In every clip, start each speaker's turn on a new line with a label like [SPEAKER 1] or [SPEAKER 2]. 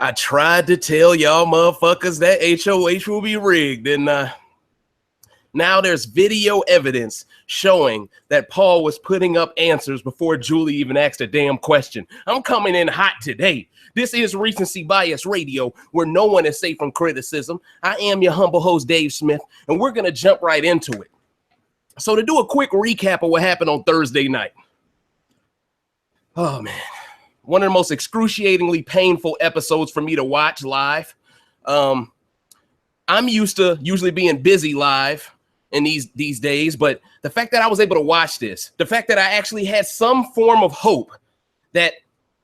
[SPEAKER 1] I tried to tell y'all motherfuckers that HOH will be rigged, and now there's video evidence showing that Paul was putting up answers before Julie even asked a damn question. I'm coming in hot today. This is Recency Bias Radio, where no one is safe from criticism. I am your humble host, Dave Smith, and we're going to jump right into it. So to do a quick recap of what happened on Thursday night. Oh, man. One of the most excruciatingly painful episodes for me to watch live. I'm used to usually being busy live in these days, but the fact that I was able to watch this, the fact that I actually had some form of hope that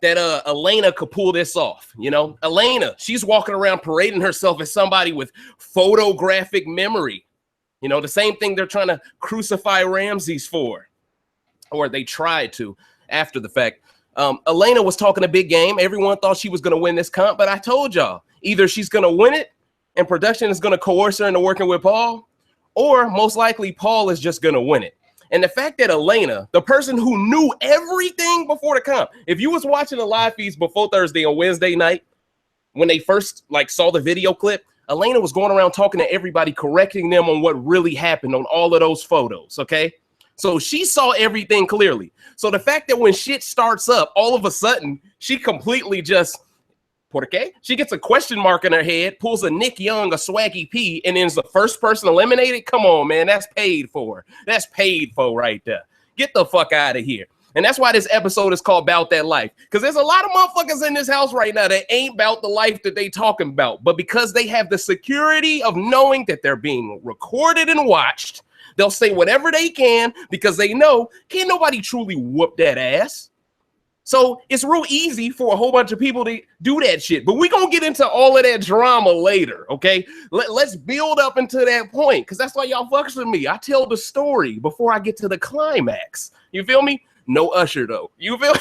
[SPEAKER 1] Elena could pull this off. You know, Elena, she's walking around parading herself as somebody with photographic memory. You know, the same thing they're trying to crucify Ramses for, or they tried to after the fact. Elena was talking a big game. Everyone thought she was going to win this comp, but I told y'all, either she's going to win it and production is going to coerce her into working with Paul, or most likely Paul is just going to win it. And the fact that Elena, the person who knew everything before the comp, if you was watching the live feeds before Thursday on Wednesday night, when they first saw the video clip, Elena was going around talking to everybody, correcting them on what really happened on all of those photos, okay? So she saw everything clearly. So the fact that when shit starts up, all of a sudden, she completely just, ¿por qué? She gets a question mark in her head, pulls a Nick Young, a Swaggy P, and then is the first person eliminated? Come on, man, that's paid for. That's paid for right there. Get the fuck out of here. And that's why this episode is called Bout That Life. Because there's a lot of motherfuckers in this house right now that ain't about the life that they talking about. But because they have the security of knowing that they're being recorded and watched, they'll say whatever they can because they know can't nobody truly whoop that ass. So it's real easy for a whole bunch of people to do that shit. But we're going to get into all of that drama later, okay? Let's build up into that point because that's why y'all fucks with me. I tell the story before I get to the climax. You feel me? No Usher, though. You feel?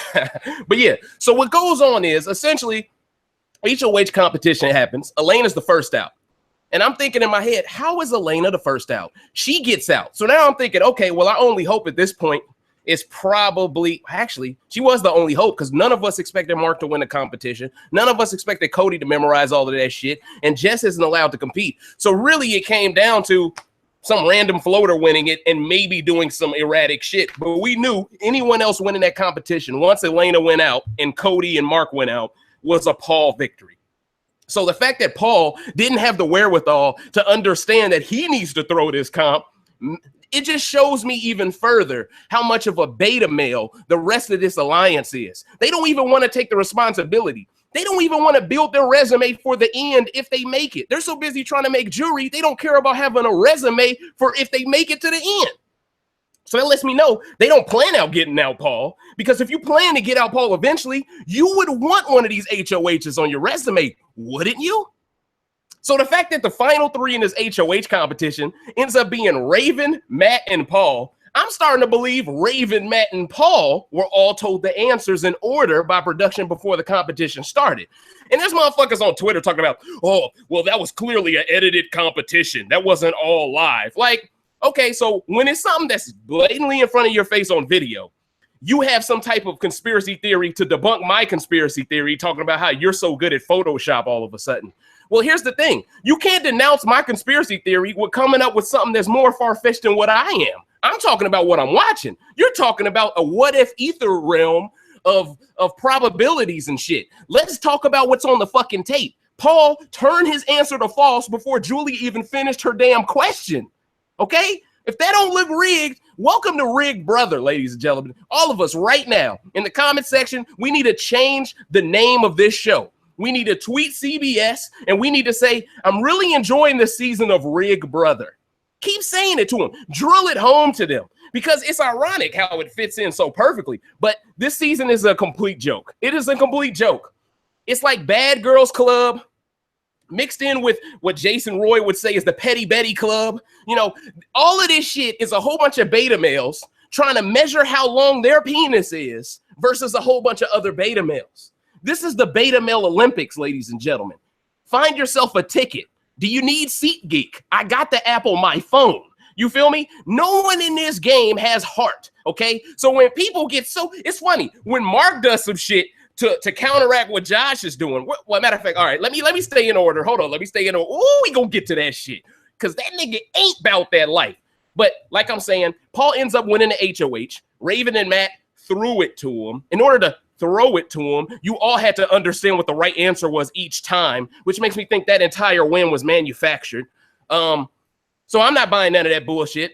[SPEAKER 1] But yeah, so what goes on is essentially HOH competition happens. Elena's the first out. And I'm thinking in my head, how is Elena the first out? She gets out. So now I'm thinking, okay, well, I only hope at this point is probably, actually, she was the only hope because none of us expected Mark to win the competition. None of us expected Cody to memorize all of that shit. And Jess isn't allowed to compete. So really it came down to some random floater winning it and maybe doing some erratic shit. But we knew anyone else winning that competition, once Elena went out and Cody and Mark went out, was a Paul victory. So the fact that Paul didn't have the wherewithal to understand that he needs to throw this comp, it just shows me even further how much of a beta male the rest of this alliance is. They don't even want to take the responsibility. They don't even want to build their resume for the end if they make it. They're so busy trying to make jewelry, they don't care about having a resume for if they make it to the end. So that lets me know they don't plan out getting out Paul, because if you plan to get out Paul eventually, you would want one of these HOHs on your resume, wouldn't you? So the fact that the final three in this HOH competition ends up being Raven, Matt, and Paul, I'm starting to believe Raven, Matt, and Paul were all told the answers in order by production before the competition started. And there's motherfuckers on Twitter talking about, oh, well, that was clearly an edited competition. That wasn't all live. Like, okay, so when it's something that's blatantly in front of your face on video, you have some type of conspiracy theory to debunk my conspiracy theory, talking about how you're so good at Photoshop all of a sudden. Well, here's the thing. You can't denounce my conspiracy theory with coming up with something that's more far-fetched than what I am. I'm talking about what I'm watching. You're talking about a what-if ether realm of probabilities and shit. Let's talk about what's on the fucking tape. Paul turned his answer to false before Julie even finished her damn question. Okay? If that don't look rigged, welcome to Rigged Brother, ladies and gentlemen. All of us right now in the comment section, we need to change the name of this show. We need to tweet CBS and we need to say, I'm really enjoying this season of Rigged Brother. Keep saying it to them. Drill it home to them because it's ironic how it fits in so perfectly. But this season is a complete joke. It is a complete joke. It's like Bad Girls Club mixed in with what Jason Roy would say is the Petty Betty Club. You know, all of this shit is a whole bunch of beta males trying to measure how long their penis is versus a whole bunch of other beta males. This is the beta male Olympics, ladies and gentlemen. Find yourself a ticket. Do you need SeatGeek? I got the app on my phone. You feel me? No one in this game has heart, okay? So when people get so, it's funny, when Mark does some shit, to counteract what Josh is doing. Well, matter of fact, all right, let me stay in order. Hold on, let me stay in order. Ooh, we gonna get to that shit. Because that nigga ain't about that life. But like I'm saying, Paul ends up winning the HOH. Raven and Matt threw it to him. In order to throw it to him, you all had to understand what the right answer was each time, which makes me think that entire win was manufactured. So I'm not buying none of that bullshit.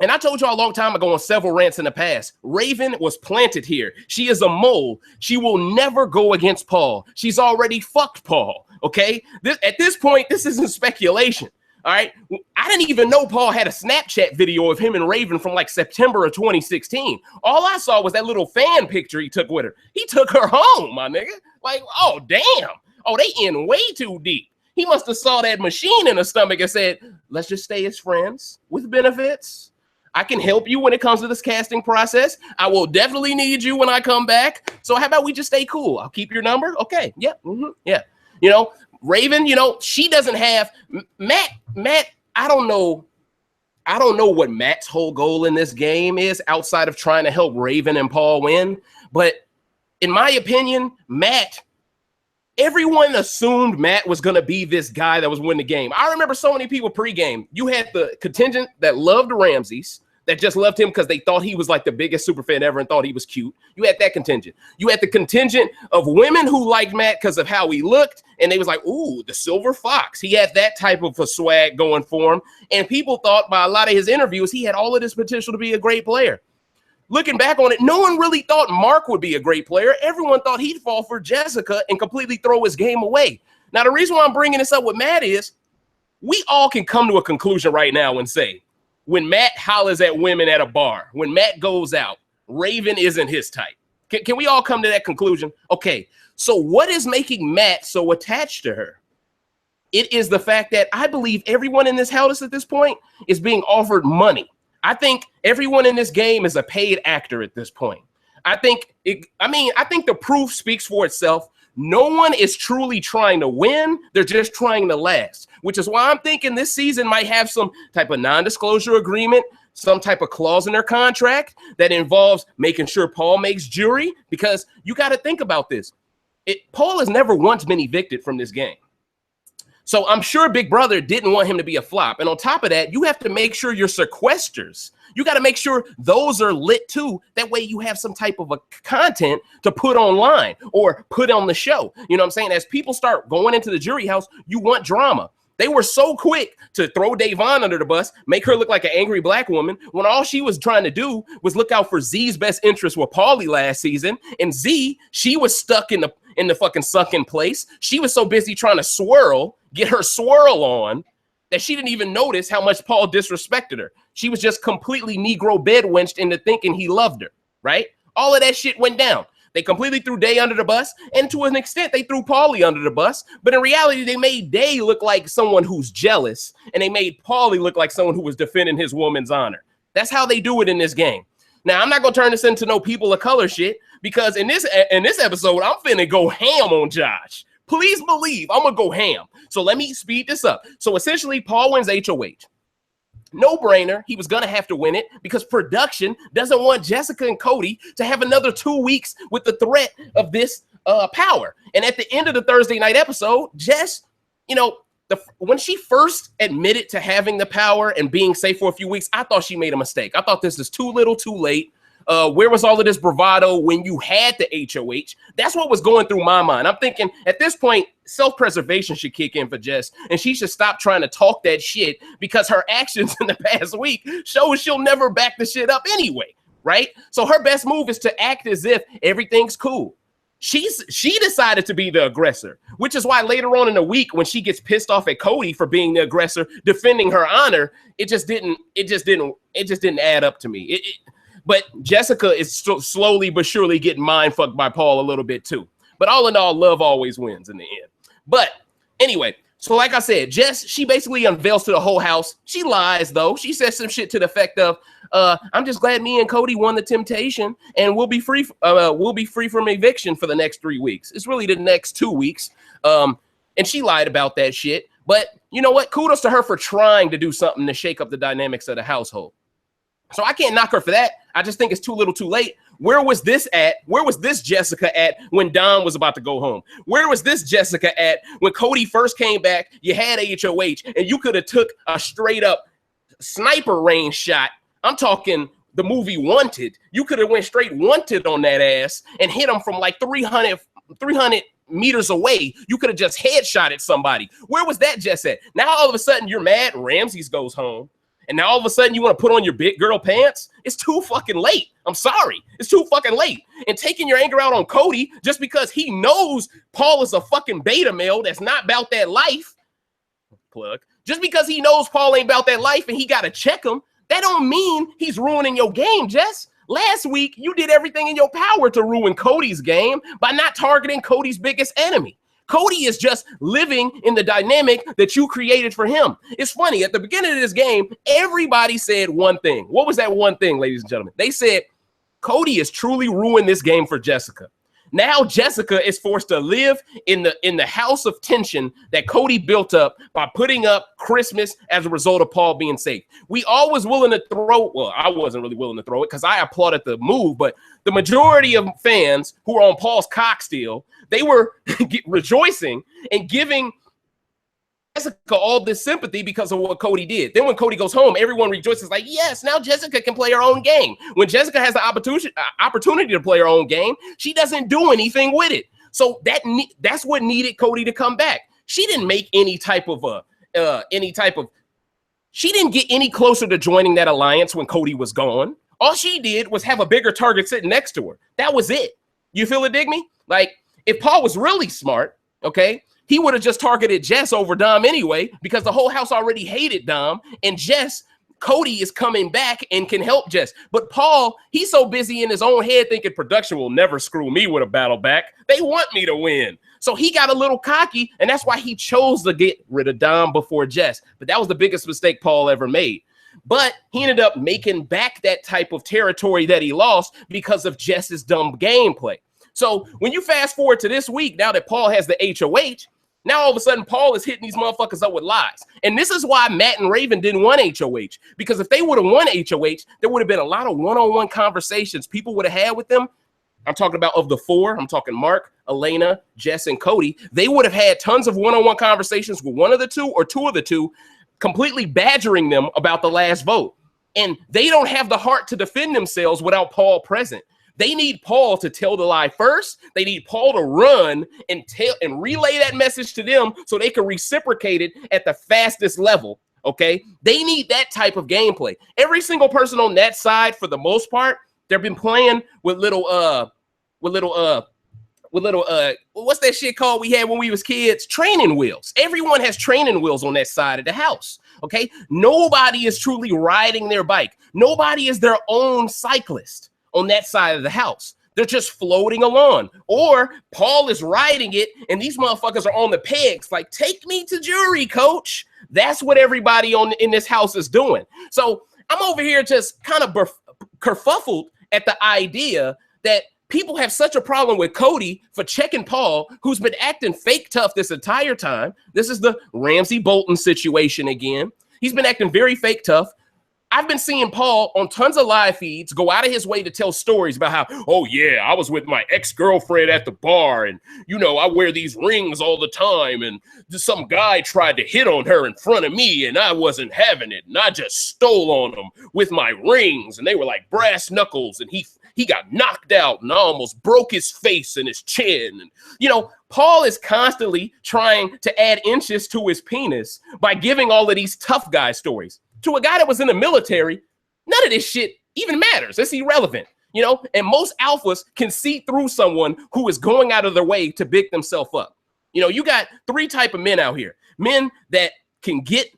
[SPEAKER 1] And I told y'all a long time ago on several rants in the past, Raven was planted here. She is a mole. She will never go against Paul. She's already fucked Paul, okay? At this point, this isn't speculation, all right? I didn't even know Paul had a Snapchat video of him and Raven from like September of 2016. All I saw was that little fan picture he took with her. He took her home, my nigga. Like, oh, damn. Oh, they in way too deep. He must have saw that machine in the stomach and said, let's just stay as friends with benefits. I can help you when it comes to this casting process. I will definitely need you when I come back. So how about we just stay cool? I'll keep your number. Okay. Yeah. Yeah. You know, Raven, you know, she doesn't have Matt. I don't know what Matt's whole goal in this game is outside of trying to help Raven and Paul win. But in my opinion, everyone assumed Matt was going to be this guy that was winning the game. I remember so many people pregame. You had the contingent that loved Ramses, that just loved him because they thought he was like the biggest super fan ever and thought he was cute. You had that contingent. You had the contingent of women who liked Matt because of how he looked, and they was like, ooh, the silver fox. He had that type of a swag going for him, and people thought by a lot of his interviews he had all of this potential to be a great player. Looking back on it, no one really thought Mark would be a great player. Everyone thought he'd fall for Jessica and completely throw his game away. Now, the reason why I'm bringing this up with Matt is we all can come to a conclusion right now and say, when Matt hollers at women at a bar, when Matt goes out, Raven isn't his type. Can we all come to that conclusion? Okay, so what is making Matt so attached to her? It is the fact that I believe everyone in this house at this point is being offered money. I think everyone in this game is a paid actor at this point. I think the proof speaks for itself. No one is truly trying to win. They're just trying to last, which is why I'm thinking this season might have some type of non-disclosure agreement, some type of clause in their contract that involves making sure Paul makes jury, because you got to think about this. Paul has never once been evicted from this game. So I'm sure Big Brother didn't want him to be a flop. And on top of that, you have to make sure your sequesters, you got to make sure those are lit too. That way you have some type of a content to put online or put on the show. You know what I'm saying? As people start going into the jury house, you want drama. They were so quick to throw Davon under the bus, make her look like an angry black woman, when all she was trying to do was look out for Z's best interest with Paulie last season. And Z, she was stuck in the fucking sunken place. She was so busy trying to get her swirl on, that she didn't even notice how much Paul disrespected her. She was just completely Negro bedwenched into thinking he loved her, right? All of that shit went down. They completely threw Day under the bus, and to an extent, they threw Paulie under the bus. But in reality, they made Day look like someone who's jealous, and they made Paulie look like someone who was defending his woman's honor. That's how they do it in this game. Now, I'm not going to turn this into no people of color shit, because in this episode, I'm finna go ham on Josh. Please believe I'm going to go ham. So let me speed this up. So essentially, Paul wins HOH. No brainer. He was going to have to win it because production doesn't want Jessica and Cody to have another 2 weeks with the threat of this power. And at the end of the Thursday night episode, Jess, you know, when she first admitted to having the power and being safe for a few weeks, I thought she made a mistake. I thought this is too little, too late. Where was all of this bravado when you had the HOH? That's what was going through my mind. I'm thinking at this point, self-preservation should kick in for Jess, and she should stop trying to talk that shit because her actions in the past week shows she'll never back the shit up anyway, right? So her best move is to act as if everything's cool. She decided to be the aggressor, which is why later on in the week, when she gets pissed off at Cody for being the aggressor, defending her honor, it just didn't add up to me. But Jessica is slowly but surely getting mind fucked by Paul a little bit too. But all in all, love always wins in the end. But anyway, so like I said, Jess, she basically unveils to the whole house. She lies though. She says some shit to the effect of, "I'm just glad me and Cody won the temptation, and we'll be free from eviction for the next 3 weeks." It's really the next 2 weeks. And she lied about that shit. But you know what? Kudos to her for trying to do something to shake up the dynamics of the household. So I can't knock her for that. I just think it's too little too late. Where was this at? Where was this Jessica at when Dom was about to go home? Where was this Jessica at when Cody first came back? You had HOH, and you could have took a straight up sniper range shot. I'm talking the movie Wanted. You could have went straight Wanted on that ass and hit him from like 300 meters away. You could have just headshotted somebody. Where was that Jess at? Now all of a sudden you're mad Ramses goes home. And now all of a sudden you want to put on your big girl pants? It's too fucking late. I'm sorry. It's too fucking late. And taking your anger out on Cody just because he knows Paul is a fucking beta male that's not about that life. Plug. Just because he knows Paul ain't about that life and he got to check him, that don't mean he's ruining your game, Jess. Last week, you did everything in your power to ruin Cody's game by not targeting Cody's biggest enemy. Cody is just living in the dynamic that you created for him. It's funny, at the beginning of this game, everybody said one thing. What was that one thing, ladies and gentlemen? They said, Cody has truly ruined this game for Jessica. Now Jessica is forced to live in the house of tension that Cody built up by putting up Christmas as a result of Paul being safe. We all was willing to throw, well, I wasn't really willing to throw it because I applauded the move, but the majority of fans who were on Paul's cock still, they were rejoicing and giving Jessica all this sympathy because of what Cody did. Then when Cody goes home, everyone rejoices like, yes, now Jessica can play her own game. When Jessica has the opportunity to play her own game, she doesn't do anything with it. So that's what needed Cody to come back. She didn't make any type of she didn't get any closer to joining that alliance when Cody was gone. All she did was have a bigger target sitting next to her. That was it. You feel it, dig me? Like, if Paul was really smart, okay, he would have just targeted Jess over Dom anyway, because the whole house already hated Dom, and Cody is coming back and can help Jess. But Paul, he's so busy in his own head thinking production will never screw me with a battle back. They want me to win. So he got a little cocky, and that's why he chose to get rid of Dom before Jess. But that was the biggest mistake Paul ever made. But he ended up making back that type of territory that he lost because of Jess's dumb gameplay. So when you fast forward to this week, now that Paul has the HOH, now all of a sudden Paul is hitting these motherfuckers up with lies. And this is why Matt and Raven didn't want HOH. Because if they would have won HOH, there would have been a lot of one-on-one conversations people would have had with them. I'm talking about of the four. I'm talking Mark, Elena, Jess, and Cody. They would have had tons of one-on-one conversations with one of the two or two of the two, completely badgering them about the last vote. And they don't have the heart to defend themselves without Paul present. They need Paul to tell the lie first. They need Paul to run and relay that message to them so they can reciprocate it at the fastest level. Okay, they need that type of gameplay. Every single person on that side, for the most part, they've been playing with little what's that shit called we had when we was kids? Training wheels. Everyone has training wheels on that side of the house. Okay, nobody is truly riding their bike. Nobody is their own cyclist on that side of the house. They're just floating along. Or Paul is riding it, and these motherfuckers are on the pegs. Like, take me to jury, coach. That's what everybody in this house is doing. So I'm over here just kind of kerfuffled at the idea that people have such a problem with Cody for checking Paul, who's been acting fake tough this entire time. This is the Ramsey Bolton situation again. He's been acting very fake tough. I've been seeing Paul on tons of live feeds go out of his way to tell stories about how, oh yeah, I was with my ex-girlfriend at the bar, and you know, I wear these rings all the time, and some guy tried to hit on her in front of me, and I wasn't having it, and I just stole on him with my rings, and they were like brass knuckles, and he got knocked out, and I almost broke his face and his chin. And you know, Paul is constantly trying to add inches to his penis by giving all of these tough guy stories. To a guy that was in the military, none of this shit even matters. It's irrelevant, you know? And most alphas can see through someone who is going out of their way to big themselves up. You know, you got three type of men out here. Men that can get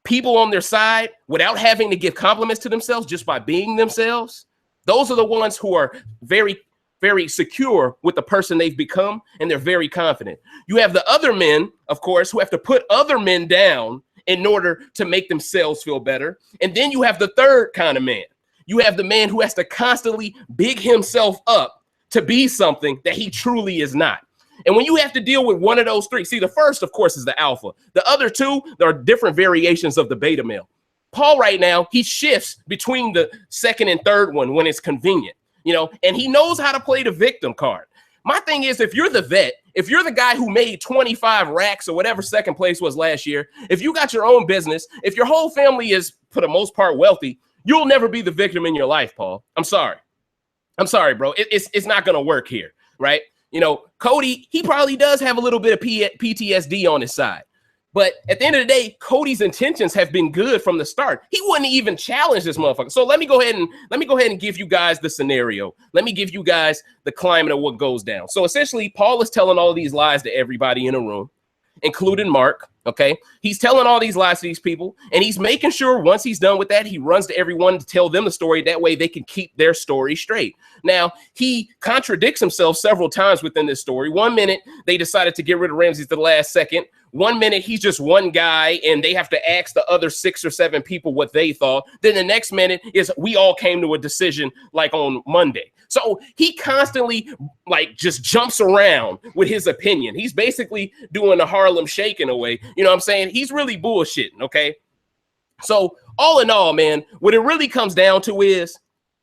[SPEAKER 1] people on their side without having to give compliments to themselves just by being themselves. Those are the ones who are very, very secure with the person they've become, and they're very confident. You have the other men, of course, who have to put other men down in order to make themselves feel better. And then you have the third kind of man. You have the man who has to constantly big himself up to be something that he truly is not. And when you have to deal with one of those three, see, the first, of course, is the alpha. The other two, there are different variations of the beta male. Paul right now, he shifts between the second and third one when it's convenient. and he knows how to play the victim card. My thing is, if you're the vet, if you're the guy who made 25 racks or whatever second place was last year, if you got your own business, if your whole family is, for the most part, wealthy, you'll never be the victim in your life, Paul. I'm sorry, bro. It's not going to work here, right? Cody, he probably does have a little bit of PTSD on his side. But at the end of the day, Cody's intentions have been good from the start. He wouldn't even challenge this motherfucker. So let me go ahead and give you guys the scenario. Let me give you guys the climate of what goes down. So essentially, Paul is telling all of these lies to everybody in a room, including Mark. Okay, he's telling all these lies to these people, and he's making sure once he's done with that, he runs to everyone to tell them the story. That way they can keep their story straight. Now, he contradicts himself several times within this story. 1 minute, they decided to get rid of Ramsey at the last second. 1 minute, he's just one guy, and they have to ask the other 6 or 7 people what they thought. Then the next minute is we all came to a decision like on Monday. So he constantly just jumps around with his opinion. He's basically doing the Harlem Shake in a way. You know what I'm saying? He's really bullshitting, okay? So all in all, man, what it really comes down to is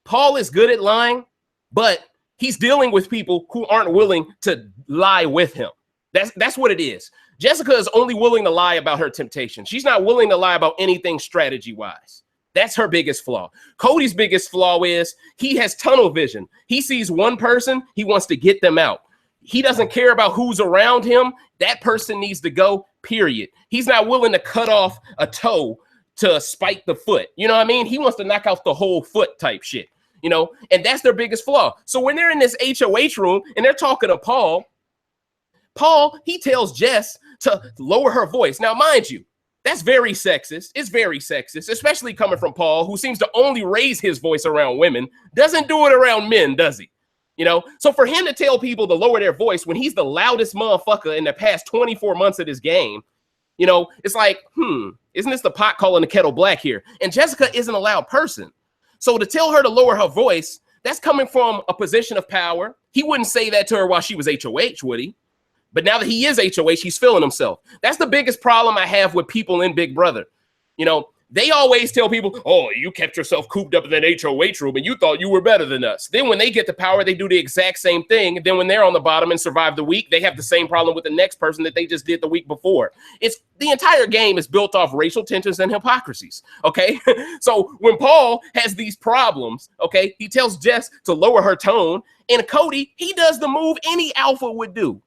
[SPEAKER 1] Paul is good at lying, but he's dealing with people who aren't willing to lie with him. That's what it is. Jessica is only willing to lie about her temptation. She's not willing to lie about anything strategy-wise. That's her biggest flaw. Cody's biggest flaw is he has tunnel vision. He sees one person, he wants to get them out. He doesn't care about who's around him. That person needs to go, period. He's not willing to cut off a toe to spike the foot. You know what I mean? He wants to knock out the whole foot type shit, and that's their biggest flaw. So when they're in this HOH room and they're talking to Paul, he tells Jess to lower her voice. Now, mind you, that's very sexist. It's very sexist, especially coming from Paul, who seems to only raise his voice around women, doesn't do it around men, does he? So for him to tell people to lower their voice when he's the loudest motherfucker in the past 24 months of this game, it's like, isn't this the pot calling the kettle black here? And Jessica isn't a loud person. So to tell her to lower her voice, that's coming from a position of power. He wouldn't say that to her while she was HOH, would he? But now that he is HOH, he's feeling himself. That's the biggest problem I have with people in Big Brother. They always tell people, oh, you kept yourself cooped up in that HOH room and you thought you were better than us. Then when they get the power, they do the exact same thing. And then when they're on the bottom and survive the week, they have the same problem with the next person that they just did the week before. It's the entire game is built off racial tensions and hypocrisies. Okay. So when Paul has these problems, okay, he tells Jess to lower her tone, and Cody, he does the move any alpha would do.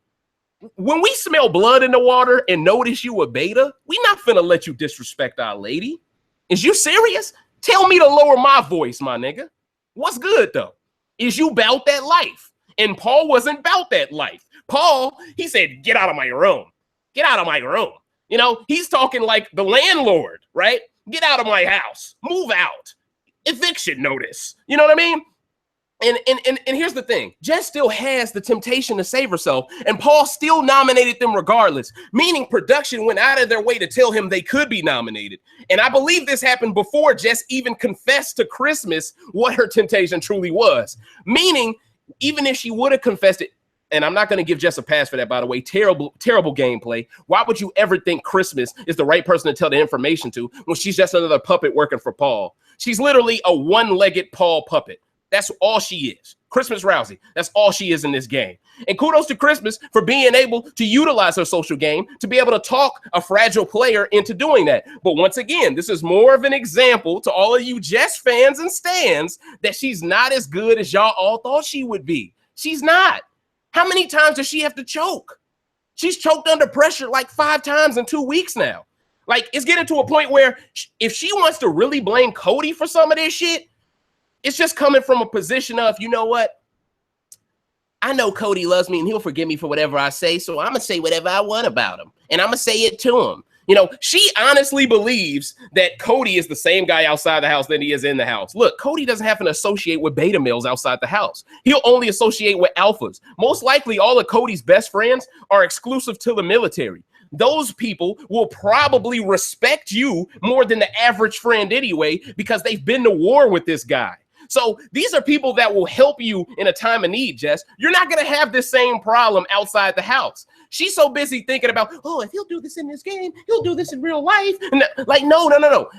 [SPEAKER 1] When we smell blood in the water and notice you a beta, we not finna let you disrespect our lady. Is you serious? Tell me to lower my voice, my nigga. What's good, though? Is you bout that life? And Paul wasn't bout that life. Paul, he said, get out of my room. Get out of my room. He's talking like the landlord, right? Get out of my house. Move out. Eviction notice. You know what I mean? And here's the thing. Jess still has the temptation to save herself, and Paul still nominated them regardless, meaning production went out of their way to tell him they could be nominated. And I believe this happened before Jess even confessed to Christmas what her temptation truly was, meaning even if she would have confessed it, and I'm not going to give Jess a pass for that, by the way, terrible gameplay. Why would you ever think Christmas is the right person to tell the information to when she's just another puppet working for Paul? She's literally a one-legged Paul puppet. That's all she is. Christmas Rousey. That's all she is in this game. And kudos to Christmas for being able to utilize her social game to be able to talk a fragile player into doing that. But once again, this is more of an example to all of you Jess fans and stans that she's not as good as y'all all thought she would be. She's not. How many times does she have to choke? She's choked under pressure like 5 times in 2 weeks now. Like, it's getting to a point where if she wants to really blame Cody for some of this shit, it's just coming from a position of, you know what? I know Cody loves me and he'll forgive me for whatever I say, so I'm going to say whatever I want about him. And I'm going to say it to him. She honestly believes that Cody is the same guy outside the house than he is in the house. Look, Cody doesn't have to associate with beta males outside the house. He'll only associate with alphas. Most likely, all of Cody's best friends are exclusive to the military. Those people will probably respect you more than the average friend anyway, because they've been to war with this guy. So these are people that will help you in a time of need, Jess. You're not going to have this same problem outside the house. She's so busy thinking about, oh, if he'll do this in this game, he'll do this in real life. And like, no.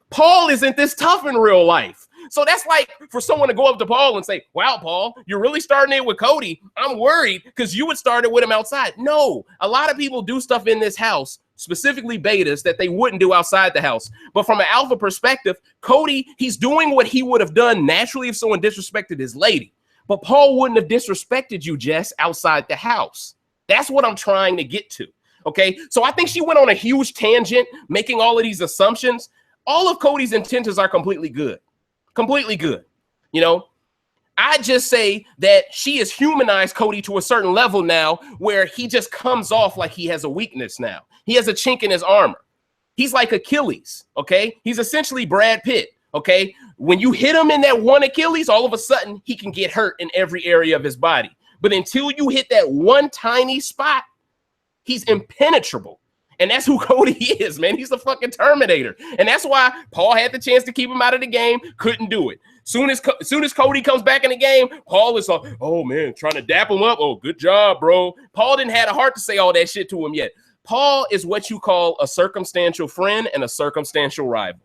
[SPEAKER 1] Paul isn't this tough in real life. So that's like for someone to go up to Paul and say, wow, Paul, you're really starting it with Cody. I'm worried because you would start it with him outside. No, a lot of people do stuff in this house, specifically betas, that they wouldn't do outside the house. But from an alpha perspective, Cody, he's doing what he would have done naturally if someone disrespected his lady. But Paul wouldn't have disrespected you, Jess, outside the house. That's what I'm trying to get to. Okay, so I think she went on a huge tangent, making all of these assumptions. All of Cody's intentions are completely good. Completely good. You know, I just say that she has humanized Cody to a certain level now where he just comes off like he has a weakness now. He has a chink in his armor. He's like Achilles, okay? He's essentially Brad Pitt, okay? When you hit him in that one Achilles, all of a sudden he can get hurt in every area of his body. But until you hit that one tiny spot, he's impenetrable. And that's who Cody is, man. He's the fucking Terminator. And that's why Paul had the chance to keep him out of the game, couldn't do it. Soon as Cody comes back in the game, Paul is like, oh, man, trying to dap him up. Oh, good job, bro. Paul didn't have the heart to say all that shit to him yet. Paul is what you call a circumstantial friend and a circumstantial rival.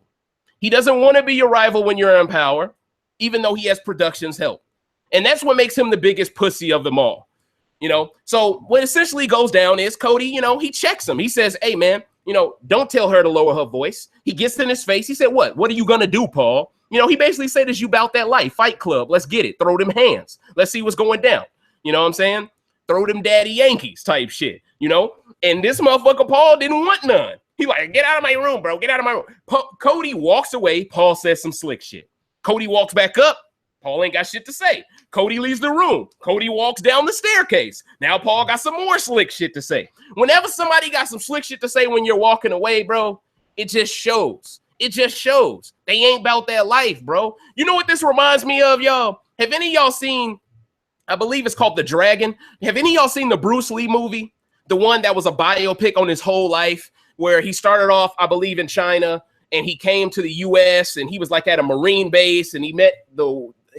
[SPEAKER 1] He doesn't want to be your rival when you're in power, even though he has production's help. And that's what makes him the biggest pussy of them all. You know, so what essentially goes down is Cody, you know, he checks him. He says, hey, man, you know, don't tell her to lower her voice. He gets in his face. He said, what are you going to do, Paul? You know, he basically said, is you about that life? Fight club. Let's get it. Throw them hands. Let's see what's going down. You know what I'm saying? Throw them daddy Yankees type shit, you know? And this motherfucker, Paul, didn't want none. He like, get out of my room, bro. Get out of my room. Cody walks away. Paul says some slick shit. Cody walks back up. Paul ain't got shit to say. Cody leaves the room. Cody walks down the staircase. Now Paul got some more slick shit to say. Whenever somebody got some slick shit to say when you're walking away, bro, it just shows. It just shows. They ain't about that life, bro. You know what this reminds me of, y'all? Have any of y'all seen, I believe it's called The Dragon. Have any of y'all seen the Bruce Lee movie? The one that was a biopic on his whole life, where he started off, I believe, in China, and he came to the U.S., and he was like at a Marine base, and he met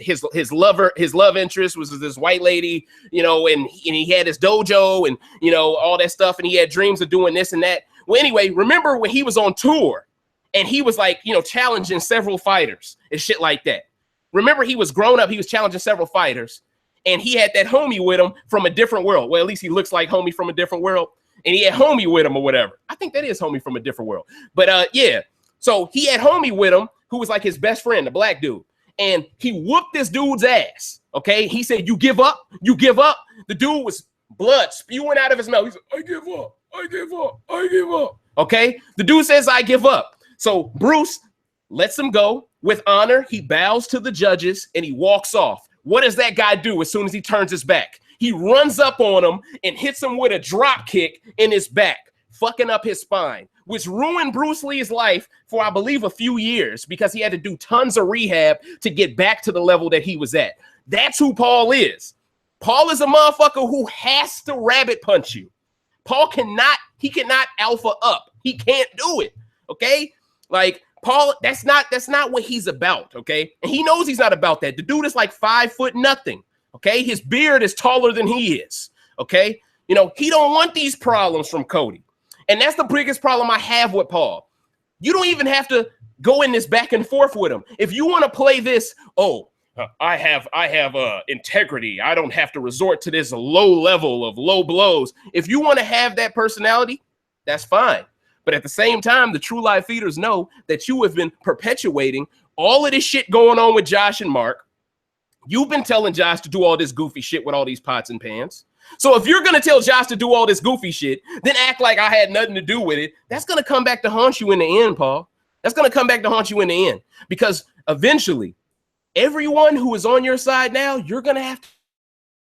[SPEAKER 1] his love interest was this white lady, you know, and he had his dojo and, you know, all that stuff. And he had dreams of doing this and that. Well, anyway, remember when he was on tour and he was like, you know, challenging several fighters and shit like that. Remember, he was grown up. He was challenging several fighters and he had that homie with him from a different world. Well, at least he looks like homie from a different world. And he had homie with him or whatever. I think that is homie from a different world. But yeah, so he had homie with him who was like his best friend, the black dude. And he whooped this dude's ass, okay? He said, you give up, you give up. The dude was blood spewing out of his mouth. He said, I give up, I give up, I give up, okay? The dude says, I give up. So Bruce lets him go with honor. He bows to the judges and he walks off. What does that guy do as soon as he turns his back? He runs up on him and hits him with a drop kick in his back, fucking up his spine, which ruined Bruce Lee's life for, I believe, a few years because he had to do tons of rehab to get back to the level that he was at. That's who Paul is. Paul is a motherfucker who has to rabbit punch you. Paul cannot alpha up. He can't do it, okay? Like, Paul, that's not what he's about, okay? And he knows he's not about that. The dude is like 5 foot nothing, okay? His beard is taller than he is, okay? You know, he don't want these problems from Cody. And that's the biggest problem I have with Paul. You don't even have to go in this back and forth with him. If you want to play this, I have integrity. I don't have to resort to this low level of low blows. If you want to have that personality, that's fine. But at the same time, the true live feeders know that you have been perpetuating all of this shit going on with Josh and Mark. You've been telling Josh to do all this goofy shit with all these pots and pans. So if you're going to tell Josh to do all this goofy shit, then act like I had nothing to do with it. That's going to come back to haunt you in the end, Paul. That's going to come back to haunt you in the end. Because eventually, everyone who is on your side now, you're going to have to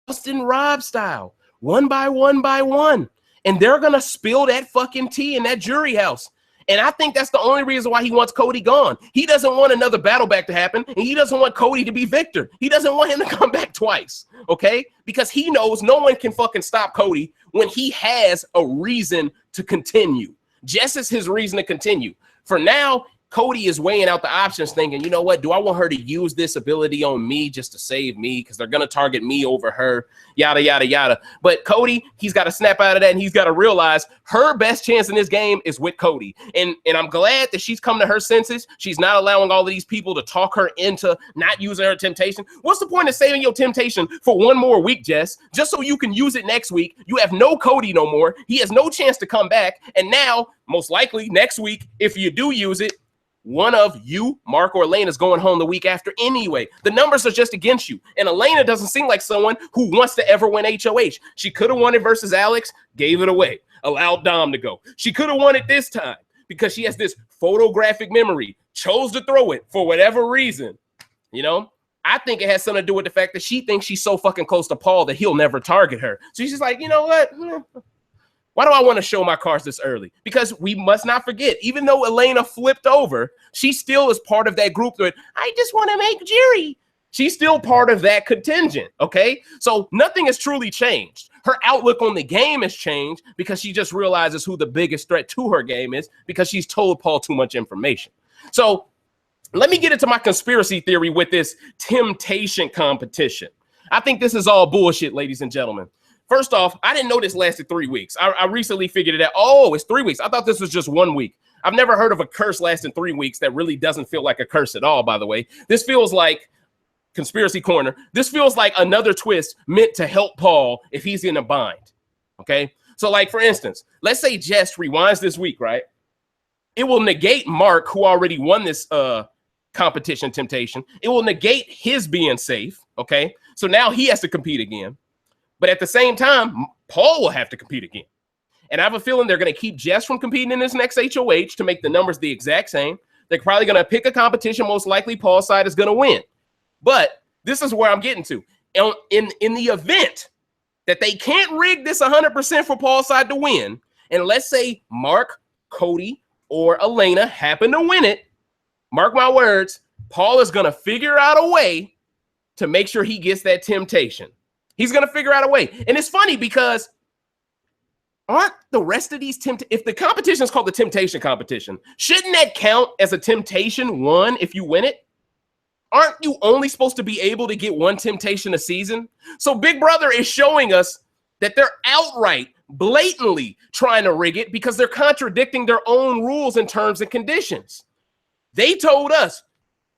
[SPEAKER 1] Austin Rob style, one by one. And they're going to spill that fucking tea in that jury house. And I think that's the only reason why he wants Cody gone. He doesn't want another battle back to happen. And he doesn't want Cody to be victor. He doesn't want him to come back twice. Okay? Because he knows no one can fucking stop Cody when he has a reason to continue. Jess is his reason to continue. For now, Cody is weighing out the options thinking, you know what, do I want her to use this ability on me just to save me because they're going to target me over her, yada, yada, yada. But Cody, he's got to snap out of that, and he's got to realize her best chance in this game is with Cody. And I'm glad that she's come to her senses. She's not allowing all of these people to talk her into not using her temptation. What's the point of saving your temptation for one more week, Jess? Just so you can use it next week. You have no Cody no more. He has no chance to come back. And now, most likely, next week, if you do use it, one of you, Mark or Elena, is going home the week after anyway. The numbers are just against you. And Elena doesn't seem like someone who wants to ever win HOH. She could have won it versus Alex, gave it away, allowed Dom to go. She could have won it this time because she has this photographic memory, chose to throw it for whatever reason. You know, I think it has something to do with the fact that she thinks she's so fucking close to Paul that he'll never target her. So she's just like, you know what? Why do I want to show my cards this early? Because we must not forget, even though Elena flipped over, she still is part of that group that I just want to make jury. She's still part of that contingent, okay? So nothing has truly changed. Her outlook on the game has changed because she just realizes who the biggest threat to her game is because she's told Paul too much information. So let me get into my conspiracy theory with this temptation competition. I think this is all bullshit, ladies and gentlemen. First off, I didn't know this lasted 3 weeks. I recently figured it out. Oh, it's 3 weeks. I thought this was just 1 week. I've never heard of a curse lasting 3 weeks that really doesn't feel like a curse at all, by the way. This feels like Conspiracy Corner. This feels like another twist meant to help Paul if he's in a bind, okay? So, like, for instance, let's say Jess rewinds this week, right? It will negate Mark, who already won this competition temptation. It will negate his being safe, okay? So now he has to compete again. But at the same time, Paul will have to compete again. And I have a feeling they're going to keep Jess from competing in this next HOH to make the numbers the exact same. They're probably going to pick a competition. Most likely Paul's side is going to win. But this is where I'm getting to. In the event that they can't rig this 100% for Paul's side to win, and let's say Mark, Cody, or Elena happen to win it, mark my words, Paul is going to figure out a way to make sure he gets that temptation. He's going to figure out a way. And it's funny because aren't the rest of these if the competition is called the temptation competition, shouldn't that count as a temptation one if you win it? Aren't you only supposed to be able to get one temptation a season? So Big Brother is showing us that they're outright, blatantly trying to rig it because they're contradicting their own rules and terms and conditions. They told us,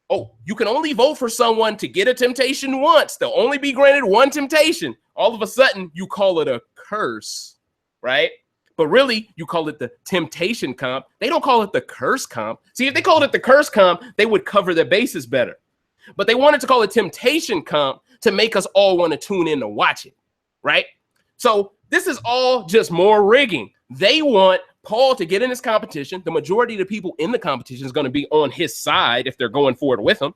[SPEAKER 1] oh, you can only vote for someone to get a temptation once. They'll only be granted one temptation. All of a sudden, you call it a curse, right? But really, you call it the temptation comp. They don't call it the curse comp. See, if they called it the curse comp, they would cover their bases better. But they wanted to call it temptation comp to make us all want to tune in to watch it, right? So this is all just more rigging. They want Paul to get in this competition. The majority of the people in the competition is going to be on his side if they're going forward with him.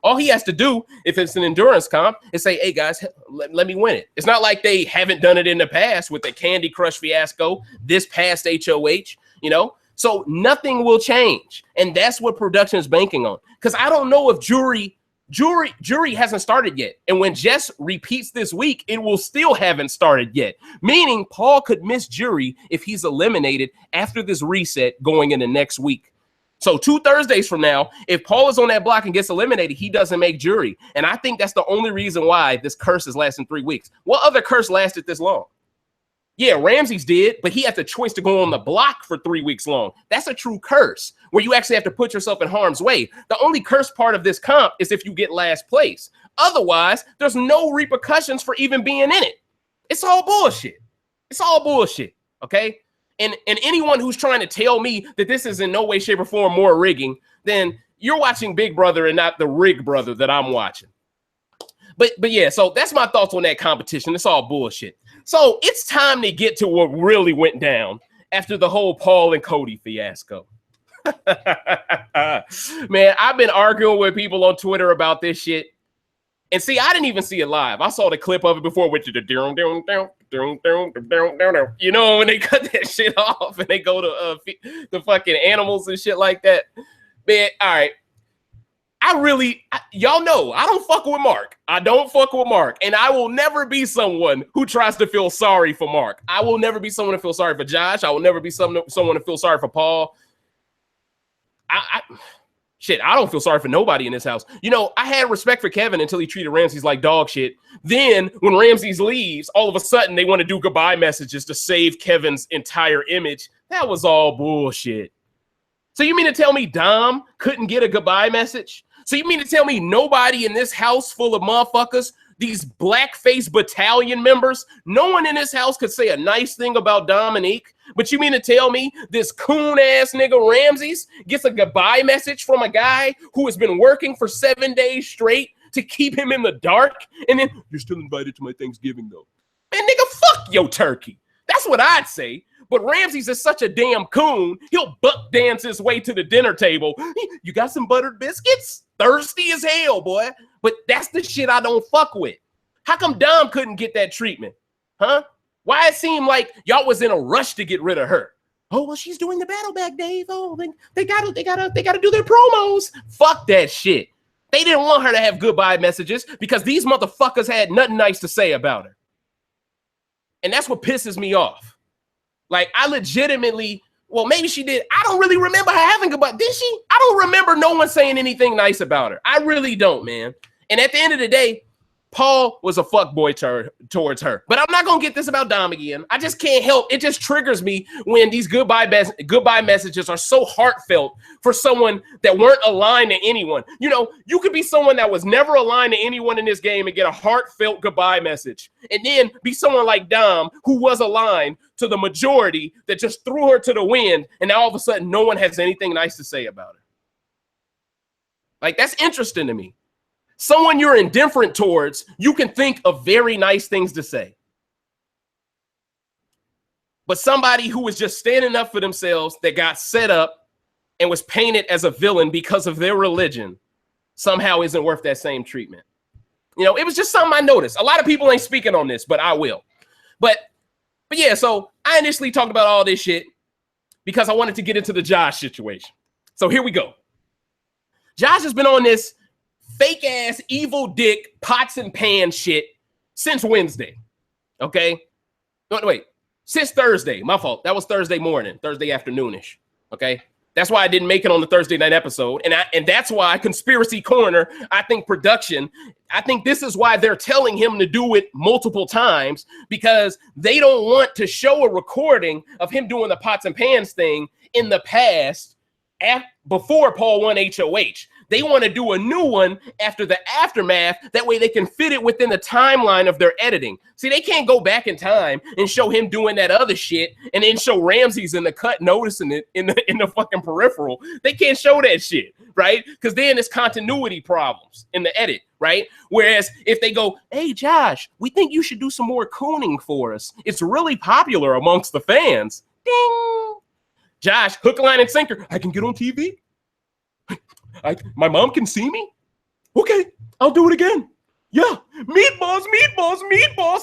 [SPEAKER 1] All he has to do, if it's an endurance comp, is say, hey, guys, let me win it. It's not like they haven't done it in the past with the Candy Crush fiasco, this past HOH, you know? So nothing will change. And that's what production is banking on. Because I don't know if jury hasn't started yet. And when Jess repeats this week, it will still haven't started yet. Meaning Paul could miss jury if he's eliminated after this reset going into next week. So 2 Thursdays from now, if Paul is on that block and gets eliminated, he doesn't make jury. And I think that's the only reason why this curse is lasting 3 weeks. What other curse lasted this long? Yeah, Ramsey's did, but he had the choice to go on the block for 3 weeks long. That's a true curse where you actually have to put yourself in harm's way. The only curse part of this comp is if you get last place. Otherwise, there's no repercussions for even being in it. It's all bullshit. It's all bullshit, okay? And anyone who's trying to tell me that this is in no way, shape, or form more rigging, then you're watching Big Brother and not the Rig Brother that I'm watching. But yeah, so that's my thoughts on that competition. It's all bullshit. So it's time to get to what really went down after the whole Paul and Cody fiasco. Man, I've been arguing with people on Twitter about this shit. And see, I didn't even see it live. I saw the clip of it before, which is the you know, when they cut that shit off and they go to the fucking animals and shit like that. Man, all right. Y'all know, I don't fuck with Mark. I don't fuck with Mark. And I will never be someone who tries to feel sorry for Mark. I will never be someone to feel sorry for Josh. I will never be someone to feel sorry for Paul. Shit, I don't feel sorry for nobody in this house. You know, I had respect for Kevin until he treated Ramses like dog shit. Then when Ramses leaves, all of a sudden they want to do goodbye messages to save Kevin's entire image. That was all bullshit. So you mean to tell me Dom couldn't get a goodbye message? So you mean to tell me nobody in this house full of motherfuckers, these blackface battalion members, no one in this house could say a nice thing about Dominique? But you mean to tell me this coon-ass nigga Ramses gets a goodbye message from a guy who has been working for 7 days straight to keep him in the dark? And then, you're still invited to my Thanksgiving, though. Man, nigga, fuck your turkey. That's what I'd say. But Ramses is such a damn coon, he'll buck dance his way to the dinner table. You got some buttered biscuits? Thirsty as hell, boy. But that's the shit I don't fuck with. How come Dom couldn't get that treatment? Huh? Why it seemed like y'all was in a rush to get rid of her? Oh, well, she's doing the battle back, Dave. Oh, they gotta do their promos. Fuck that shit. They didn't want her to have goodbye messages because these motherfuckers had nothing nice to say about her. And that's what pisses me off. Like, I legitimately, well, maybe she did. I don't really remember her having goodbye. Did she? I don't remember no one saying anything nice about her. I really don't, man. And at the end of the day, Paul was a fuckboy towards her. But I'm not going to get this about Dom again. I just can't help. It just triggers me when these goodbye messages are so heartfelt for someone that weren't aligned to anyone. You know, you could be someone that was never aligned to anyone in this game and get a heartfelt goodbye message. And then be someone like Dom who was aligned to the majority that just threw her to the wind. And now all of a sudden, no one has anything nice to say about her. Like, that's interesting to me. Someone you're indifferent towards, you can think of very nice things to say. But somebody who was just standing up for themselves that got set up and was painted as a villain because of their religion somehow isn't worth that same treatment. You know, it was just something I noticed. A lot of people ain't speaking on this, but I will. But yeah, so I initially talked about all this shit because I wanted to get into the Josh situation. So here we go. Josh has been on this fake ass evil dick pots and pans shit since Wednesday. Okay. No, wait, since Thursday. My fault. That was Thursday morning, Thursday afternoonish. Okay. That's why I didn't make it on the Thursday night episode. And that's why Conspiracy Corner, I think production, I think this is why they're telling him to do it multiple times, because they don't want to show a recording of him doing the pots and pans thing in the past before Paul won HOH. They want to do a new one after the aftermath. That way they can fit it within the timeline of their editing. See, they can't go back in time and show him doing that other shit and then show Ramses in the cut noticing it in the fucking peripheral. They can't show that shit, right? Because then it's continuity problems in the edit, right? Whereas if they go, hey, Josh, we think you should do some more cooning for us. It's really popular amongst the fans. Ding! Josh, hook, line, and sinker. I can get on TV. My mom can see me? Okay, I'll do it again. Yeah, meatballs.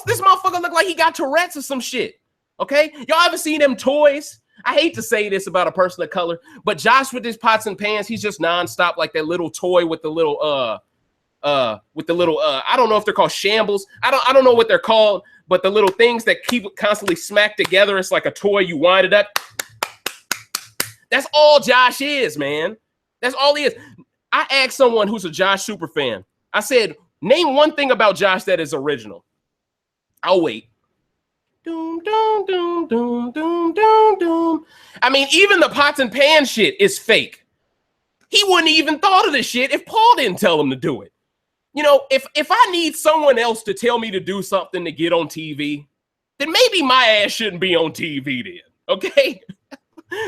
[SPEAKER 1] This motherfucker look like he got Tourette's or some shit. Okay, y'all ever seen them toys? I hate to say this about a person of color, but Josh with his pots and pans, he's just nonstop like that little toy with the little I don't know if they're called shambles. I don't know what they're called, but the little things that keep constantly smacked together. It's like a toy. You wind it up. That's all Josh is, man. That's all he is. I asked someone who's a Josh super fan. I said, name one thing about Josh that is original. I'll wait. Doom, doom, doom, doom, doom, doom, doom. I mean, even the pots and pans shit is fake. He wouldn't even thought of this shit if Paul didn't tell him to do it. You know, if I need someone else to tell me to do something to get on TV, then maybe my ass shouldn't be on TV then, okay?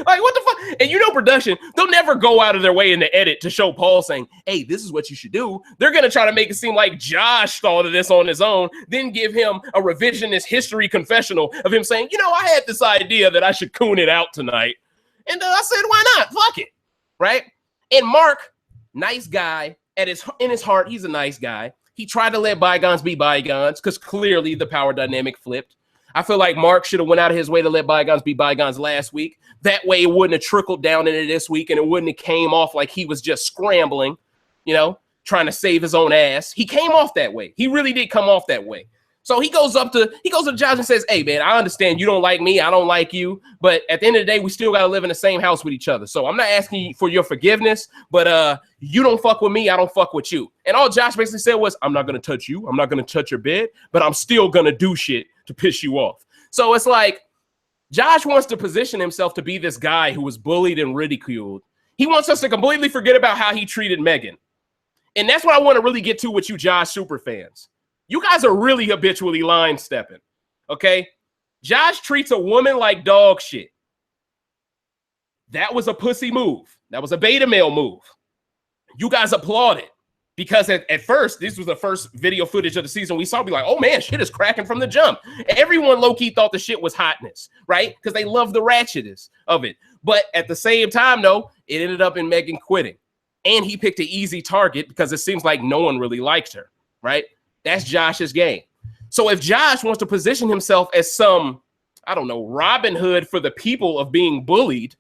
[SPEAKER 1] Like, what the fuck? And you know, production, they'll never go out of their way in the edit to show Paul saying, hey, this is what you should do. They're going to try to make it seem like Josh thought of this on his own, then give him a revisionist history confessional of him saying, you know, I had this idea that I should coon it out tonight. And I said, why not? Fuck it. Right? And Mark, nice guy. In his heart, he's a nice guy. He tried to let bygones be bygones because clearly the power dynamic flipped. I feel like Mark should have went out of his way to let bygones be bygones last week. That way it wouldn't have trickled down into this week and it wouldn't have came off like he was just scrambling, you know, trying to save his own ass. He came off that way. He really did come off that way. So he goes up to Josh and says, hey, man, I understand you don't like me. I don't like you. But at the end of the day, we still got to live in the same house with each other. So I'm not asking for your forgiveness, but you don't fuck with me. I don't fuck with you. And all Josh basically said was, I'm not going to touch you. I'm not going to touch your bed, but I'm still going to do shit to piss you off. So it's like Josh wants to position himself to be this guy who was bullied and ridiculed. He wants us to completely forget about how he treated Megan. And that's what I want to really get to with you Josh super fans. You guys are really habitually line stepping, okay? Josh treats a woman like dog shit. That was a pussy move. That was a beta male move. You guys applauded because at first, this was the first video footage of the season we saw. Be like, oh man, shit is cracking from the jump. Everyone low-key thought the shit was hotness, right? Because they love the ratchetness of it. But at the same time, though, it ended up in Megan quitting. And he picked an easy target because it seems like no one really liked her, right? That's Josh's game. So if Josh wants to position himself as some, I don't know, Robin Hood for the people of being bullied,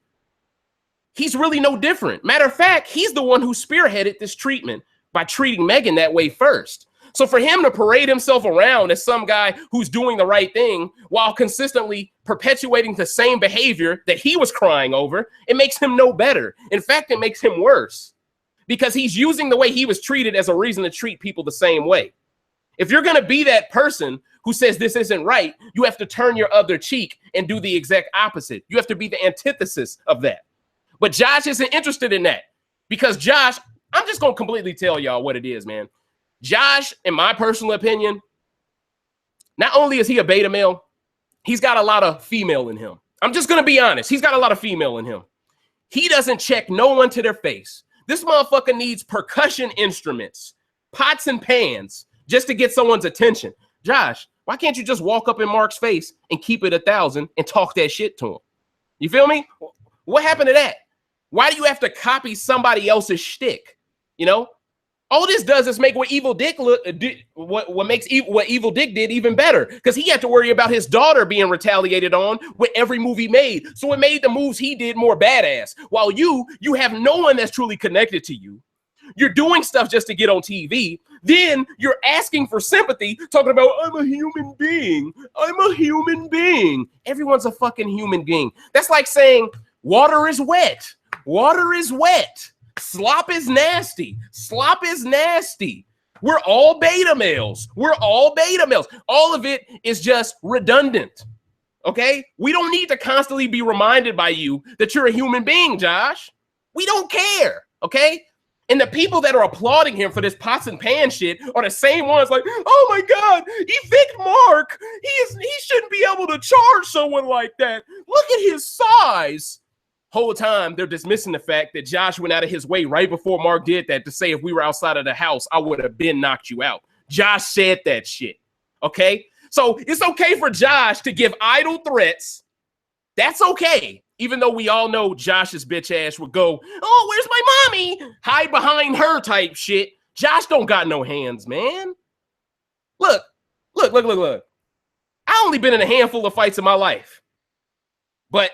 [SPEAKER 1] he's really no different. Matter of fact, he's the one who spearheaded this treatment by treating Megan that way first. So for him to parade himself around as some guy who's doing the right thing while consistently perpetuating the same behavior that he was crying over, it makes him no better. In fact, it makes him worse because he's using the way he was treated as a reason to treat people the same way. If you're going to be that person who says this isn't right, you have to turn your other cheek and do the exact opposite. You have to be the antithesis of that. But Josh isn't interested in that because Josh, I'm just going to completely tell y'all what it is, man. Josh, in my personal opinion, not only is he a beta male, he's got a lot of female in him. I'm just going to be honest. He's got a lot of female in him. He doesn't check no one to their face. This motherfucker needs percussion instruments, pots and pans, just to get someone's attention. Josh, why can't you just walk up in Mark's face and keep it 1,000 and talk that shit to him? You feel me? What happened to that? Why do you have to copy somebody else's shtick? You know, all this does is make what Evil Dick what makes what Evil Dick did even better, because he had to worry about his daughter being retaliated on with every move he made. So it made the moves he did more badass. While you have no one that's truly connected to you. You're doing stuff just to get on TV. Then you're asking for sympathy, talking about, I'm a human being. I'm a human being. Everyone's a fucking human being. That's like saying water is wet. Water is wet. Slop is nasty. Slop is nasty. We're all beta males. We're all beta males. All of it is just redundant. Okay? We don't need to constantly be reminded by you that you're a human being, Josh. We don't care. Okay? And the people that are applauding him for this pots and pan shit are the same ones like, oh my God, he picked Mark. He shouldn't be able to charge someone like that. Look at his size. Whole time they're dismissing the fact that Josh went out of his way right before Mark did that to say if we were outside of the house, I would have been knocked you out. Josh said that shit. Okay? So it's okay for Josh to give idle threats. That's okay. Even though we all know Josh's bitch ass would go, oh, where's my mommy? Hide behind her type shit. Josh don't got no hands, man. Look. I only been in a handful of fights in my life. But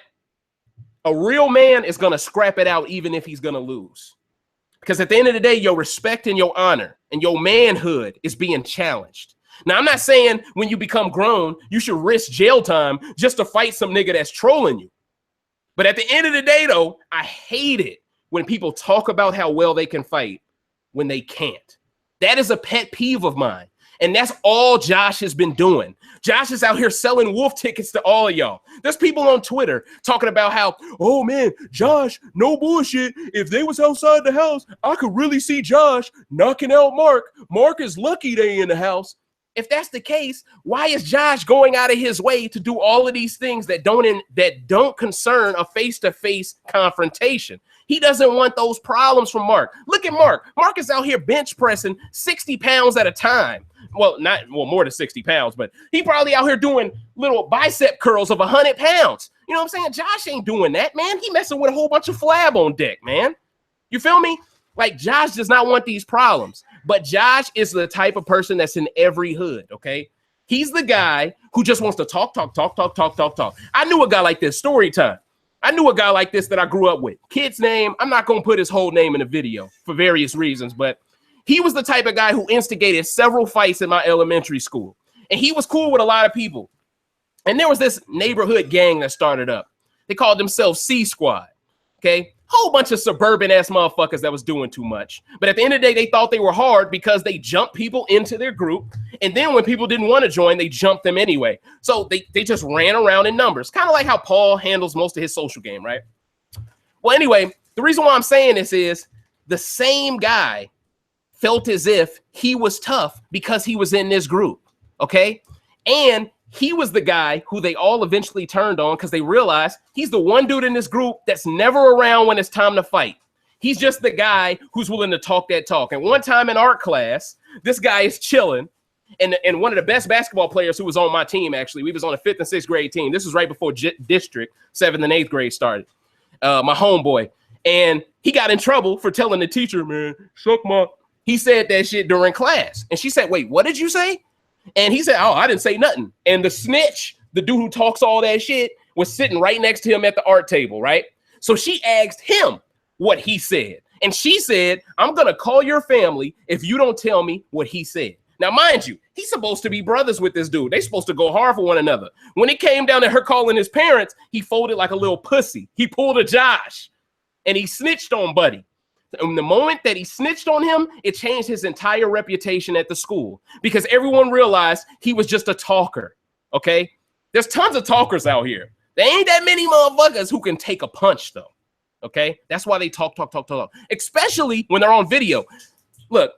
[SPEAKER 1] a real man is going to scrap it out even if he's going to lose. Because at the end of the day, your respect and your honor and your manhood is being challenged. Now, I'm not saying when you become grown, you should risk jail time just to fight some nigga that's trolling you. But at the end of the day, though, I hate it when people talk about how well they can fight when they can't. That is a pet peeve of mine. And that's all Josh has been doing. Josh is out here selling wolf tickets to all of y'all. There's people on Twitter talking about how, oh man, Josh, no bullshit. If they was outside the house, I could really see Josh knocking out Mark. Mark is lucky they in the house. If that's the case, why is Josh going out of his way to do all of these things that don't concern a face-to-face confrontation? He doesn't want those problems from Mark. Look at Mark. Mark is out here bench pressing 60 pounds at a time. Well, more than 60 pounds, but he probably out here doing little bicep curls of 100 pounds. You know what I'm saying? Josh ain't doing that, man. He messing with a whole bunch of flab on deck, man. You feel me? Like, Josh does not want these problems. But Josh is the type of person that's in every hood, okay? He's the guy who just wants to talk. I knew a guy like this, story time. I knew a guy like this that I grew up with. Kid's name, I'm not going to put his whole name in the video for various reasons, but he was the type of guy who instigated several fights in my elementary school. And he was cool with a lot of people. And there was this neighborhood gang that started up. They called themselves C Squad. Okay. Whole bunch of suburban ass motherfuckers that was doing too much. But at the end of the day, they thought they were hard because they jumped people into their group. And then when people didn't want to join, they jumped them anyway. So they just ran around in numbers, kind of like how Paul handles most of his social game, right? Well, anyway, the reason why I'm saying this is the same guy felt as if he was tough because he was in this group, okay? And he was the guy who they all eventually turned on because they realized he's the one dude in this group that's never around when it's time to fight. He's just the guy who's willing to talk that talk. And one time in art class, this guy is chilling. And one of the best basketball players who was on my team, actually, we was on a 5th and 6th grade team. This was right before district, 7th and 8th grade started. My homeboy. And he got in trouble for telling the teacher, man, suck my... He said that shit during class. And she said, wait, what did you say? And he said, oh, I didn't say nothing. And the snitch, the dude who talks all that shit, was sitting right next to him at the art table, right? So she asked him what he said. And she said, I'm going to call your family if you don't tell me what he said. Now, mind you, he's supposed to be brothers with this dude. They're supposed to go hard for one another. When it came down to her calling his parents, he folded like a little pussy. He pulled a Josh and he snitched on Buddy. And the moment that he snitched on him, it changed his entire reputation at the school because everyone realized he was just a talker, okay? There's tons of talkers out here. There ain't that many motherfuckers who can take a punch, though, okay? That's why they talk, especially when they're on video. Look,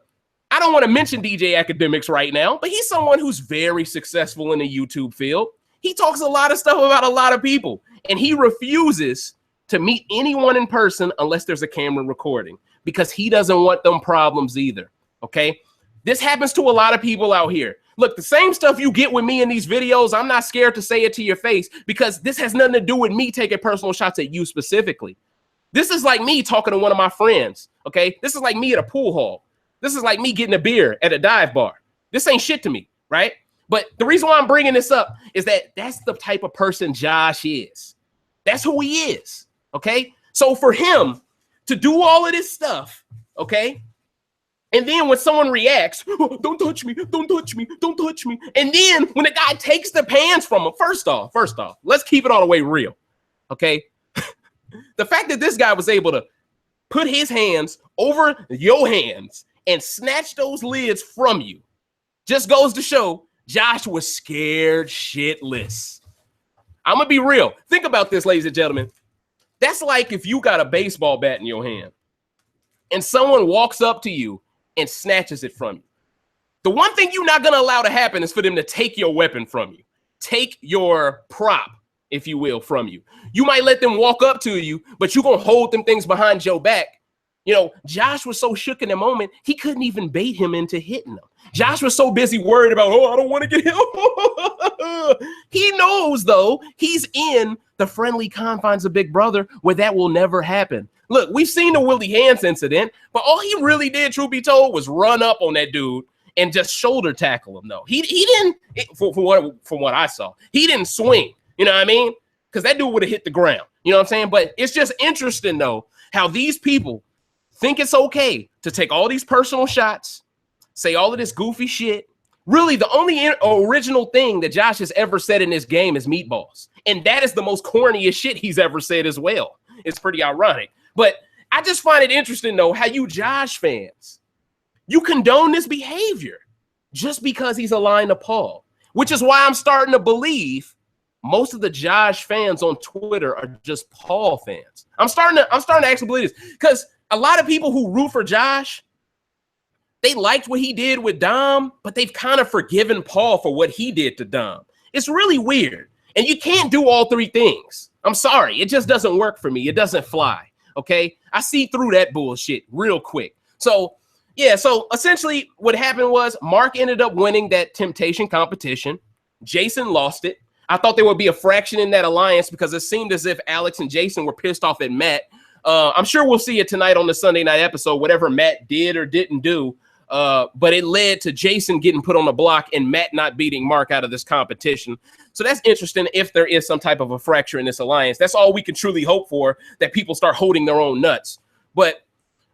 [SPEAKER 1] I don't want to mention DJ Academics right now, but he's someone who's very successful in the YouTube field. He talks a lot of stuff about a lot of people, and he refuses to meet anyone in person unless there's a camera recording because he doesn't want them problems either, okay? This happens to a lot of people out here. Look, the same stuff you get with me in these videos, I'm not scared to say it to your face because this has nothing to do with me taking personal shots at you specifically. This is like me talking to one of my friends, okay? This is like me at a pool hall. This is like me getting a beer at a dive bar. This ain't shit to me, right? But the reason why I'm bringing this up is that that's the type of person Josh is. That's who he is. Okay, so for him to do all of this stuff, okay, and then when someone reacts, oh, don't touch me, don't touch me, don't touch me, and then when the guy takes the pants from him, first off, let's keep it all the way real, okay? The fact that this guy was able to put his hands over your hands and snatch those lids from you just goes to show Josh was scared shitless. I'm gonna be real. Think about this, ladies and gentlemen. That's like if you got a baseball bat in your hand and someone walks up to you and snatches it from you. The one thing you're not going to allow to happen is for them to take your weapon from you. Take your prop, if you will, from you. You might let them walk up to you, but you're going to hold them things behind your back. You know, Josh was so shook in the moment, he couldn't even bait him into hitting him. Josh was so busy worried about, oh, I don't want to get hit. He knows, though, he's in the friendly confines of Big Brother where that will never happen. Look, we've seen the Willie Hands incident, but all he really did, truth be told, was run up on that dude and just shoulder tackle him, though. He didn't, from what I saw, he didn't swing. You know what I mean? Because that dude would have hit the ground. You know what I'm saying? But it's just interesting, though, how these people think it's okay to take all these personal shots, say all of this goofy shit. Really, the only original thing that Josh has ever said in this game is meatballs. And that is the most corniest shit he's ever said as well. It's pretty ironic. But I just find it interesting, though, how you Josh fans, you condone this behavior just because he's aligned to Paul, which is why I'm starting to believe most of the Josh fans on Twitter are just Paul fans. I'm starting to actually believe this because a lot of people who root for Josh, they liked what he did with Dom, but they've kind of forgiven Paul for what he did to Dom. It's really weird. And you can't do all three things. I'm sorry. It just doesn't work for me. It doesn't fly. Okay. I see through that bullshit real quick. So, yeah. So essentially what happened was Mark ended up winning that temptation competition. Jason lost it. I thought there would be a fraction in that alliance because it seemed as if Alex and Jason were pissed off at Matt. I'm sure we'll see it tonight on the Sunday night episode, whatever Matt did or didn't do. But it led to Jason getting put on the block and Matt not beating Mark out of this competition. So that's interesting if there is some type of a fracture in this alliance. That's all we can truly hope for, that people start holding their own nuts. But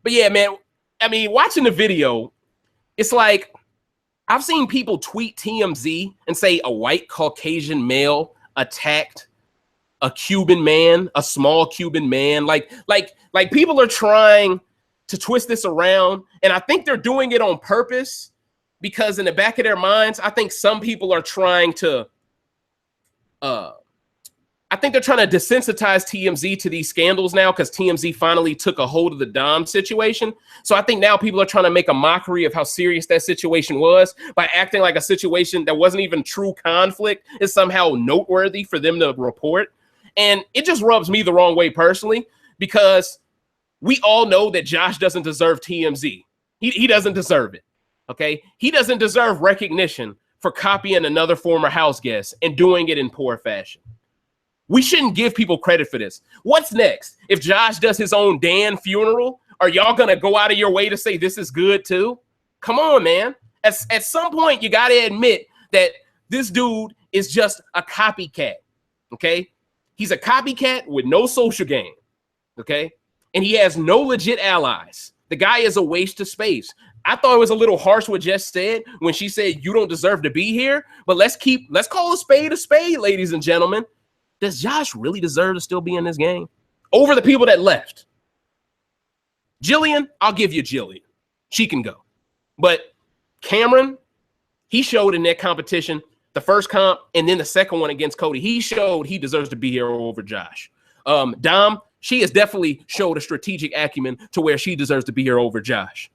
[SPEAKER 1] yeah, man, I mean, watching the video, it's like I've seen people tweet TMZ and say a white Caucasian male attacked a Cuban man, a small Cuban man. Like people are trying to twist this around, and I think they're doing it on purpose because in the back of their minds, I think some people are trying to I think they're trying to desensitize TMZ to these scandals now because TMZ finally took a hold of the Dom situation. So I think now people are trying to make a mockery of how serious that situation was by acting like a situation that wasn't even true conflict is somehow noteworthy for them to report. And it just rubs me the wrong way personally because we all know that Josh doesn't deserve TMZ. He doesn't deserve it, okay? He doesn't deserve recognition for copying another former house guest and doing it in poor fashion. We shouldn't give people credit for this. What's next? If Josh does his own Dan funeral, are y'all going to go out of your way to say this is good too? Come on, man. At some point, you got to admit that this dude is just a copycat, okay? He's a copycat with no social game, okay? And he has no legit allies. The guy is a waste of space. I thought it was a little harsh what Jess said when she said you don't deserve to be here, but let's call a spade, ladies and gentlemen. Does Josh really deserve to still be in this game over the people that left? Jillian, I'll give you Jillian. She can go. But Cameron, he showed in that competition, the first comp and then the second one against Cody, he showed he deserves to be here over Josh. Dom, she has definitely showed a strategic acumen to where she deserves to be here over Josh.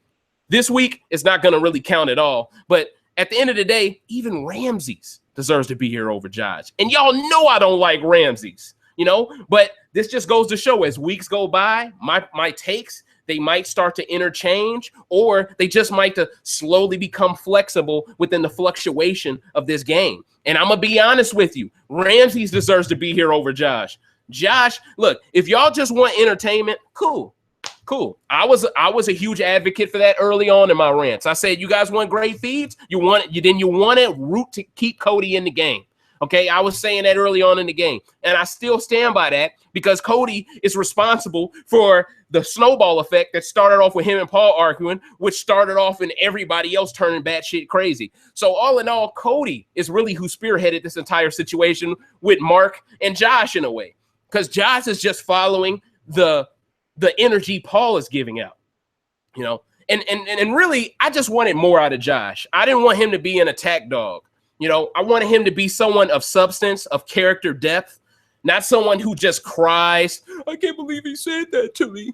[SPEAKER 1] This week, it's not going to really count at all. But at the end of the day, even Ramses deserves to be here over Josh. And y'all know I don't like Ramses, you know, but this just goes to show as weeks go by, my takes, they might start to interchange or they just might to slowly become flexible within the fluctuation of this game. And I'm going to be honest with you, Ramses deserves to be here over Josh. Josh, look, if y'all just want entertainment, cool. I was a huge advocate for that early on in my rants. I said, you guys want great feeds? You want to root to keep Cody in the game. Okay, I was saying that early on in the game, and I still stand by that because Cody is responsible for the snowball effect that started off with him and Paul arguing, which started off in everybody else turning batshit crazy. So all in all, Cody is really who spearheaded this entire situation with Mark and Josh in a way, because Josh is just following the energy Paul is giving out, you know, and really, I just wanted more out of Josh. I didn't want him to be an attack dog. You know, I wanted him to be someone of substance, of character depth, not someone who just cries, I can't believe he said that to me.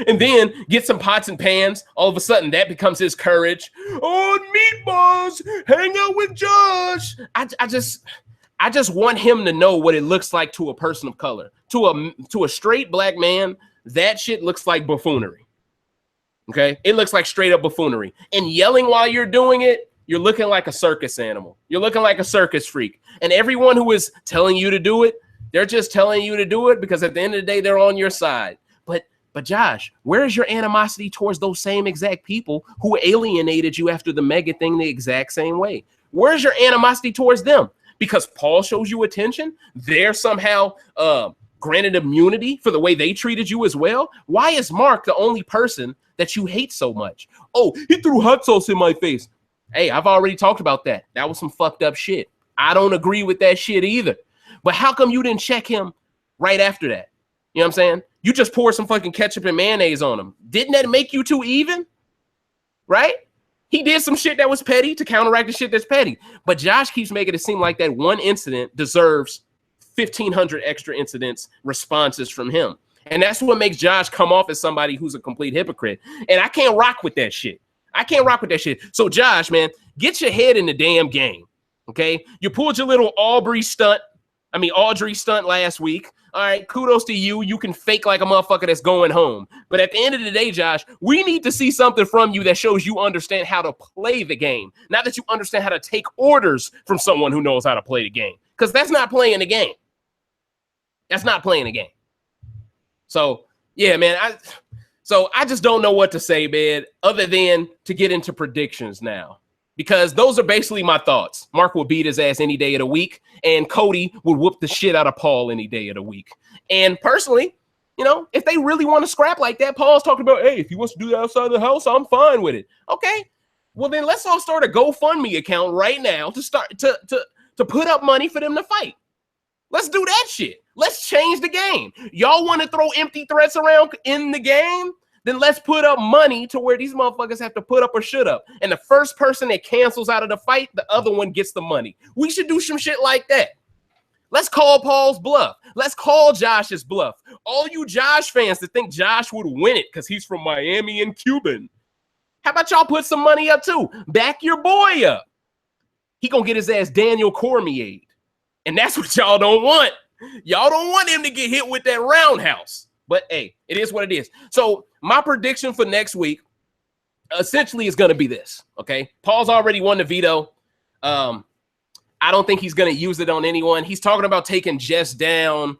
[SPEAKER 1] And then get some pots and pans. All of a sudden, that becomes his courage. Oh, meatballs, hang out with Josh. I just want him to know what it looks like to a person of color. To a straight black man, that shit looks like buffoonery. Okay? It looks like straight up buffoonery. And yelling while you're doing it, you're looking like a circus animal. You're looking like a circus freak. And everyone who is telling you to do it, they're just telling you to do it because at the end of the day, they're on your side. But Josh, where is your animosity towards those same exact people who alienated you after the mega thing the exact same way? Where's your animosity towards them? Because Paul shows you attention, they're somehow granted immunity for the way they treated you as well. Why is Mark the only person that you hate so much? Oh, he threw hot sauce in my face. Hey, I've already talked about that. That was some fucked up shit. I don't agree with that shit either. But how come you didn't check him right after that? You know what I'm saying? You just poured some fucking ketchup and mayonnaise on him. Didn't that make you two even? Right? He did some shit that was petty to counteract the shit that's petty. But Josh keeps making it seem like that one incident deserves 1,500 extra incidents responses from him. And that's what makes Josh come off as somebody who's a complete hypocrite. And I can't rock with that shit. So Josh, man, get your head in the damn game. Okay? You pulled your little Audrey stunt last week. All right, kudos to you. You can fake like a motherfucker that's going home. But at the end of the day, Josh, we need to see something from you that shows you understand how to play the game. Not that you understand how to take orders from someone who knows how to play the game. Because that's not playing the game. So, yeah, man. I just don't know what to say, man, other than to get into predictions now. Because those are basically my thoughts. Mark will beat his ass any day of the week, and Cody would whoop the shit out of Paul any day of the week. And personally, You know, if they really want to scrap like that, Paul's talking about, hey, if he wants to do that outside of the house, I'm fine with it. Okay, well then let's all start a GoFundMe account right now to start to put up money for them to fight. Let's do that shit. Let's change the game. Y'all want to throw empty threats around in the game? Then let's put up money to where these motherfuckers have to put up or shut up. And the first person that cancels out of the fight, the other one gets the money. We should do some shit like that. Let's call Paul's bluff. Let's call Josh's bluff. All you Josh fans that think Josh would win it because he's from Miami and Cuban. How about y'all put some money up too? Back your boy up. He gonna get his ass Daniel Cormier. And that's what y'all don't want. Y'all don't want him to get hit with that roundhouse. But hey, it is what it is. So my prediction for next week essentially is going to be this, okay? Paul's already won the veto. I don't think he's going to use it on anyone. He's talking about taking Jess down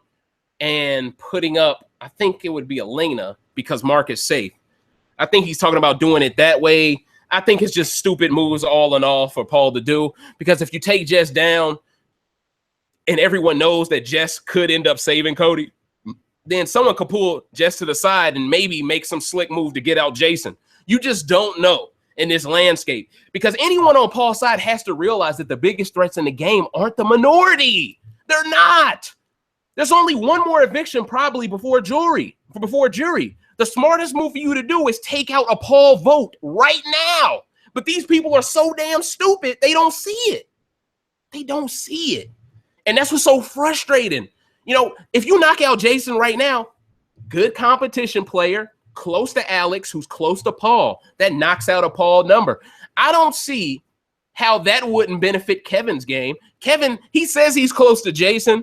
[SPEAKER 1] and putting up, I think it would be Elena because Mark is safe. I think he's talking about doing it that way. I think it's just stupid moves all in all for Paul to do because if you take Jess down and everyone knows that Jess could end up saving Cody, then someone could pull Jess to the side and maybe make some slick move to get out Jason. You just don't know in this landscape because anyone on Paul's side has to realize that the biggest threats in the game aren't the minority. They're not. There's only one more eviction probably before jury. The smartest move for you to do is take out a Paul vote right now. But these people are so damn stupid, they don't see it. They don't see it. And that's what's so frustrating. You know, if you knock out Jason right now, good competition player, close to Alex, who's close to Paul, that knocks out a Paul number. I don't see how that wouldn't benefit Kevin's game. Kevin, he says he's close to Jason,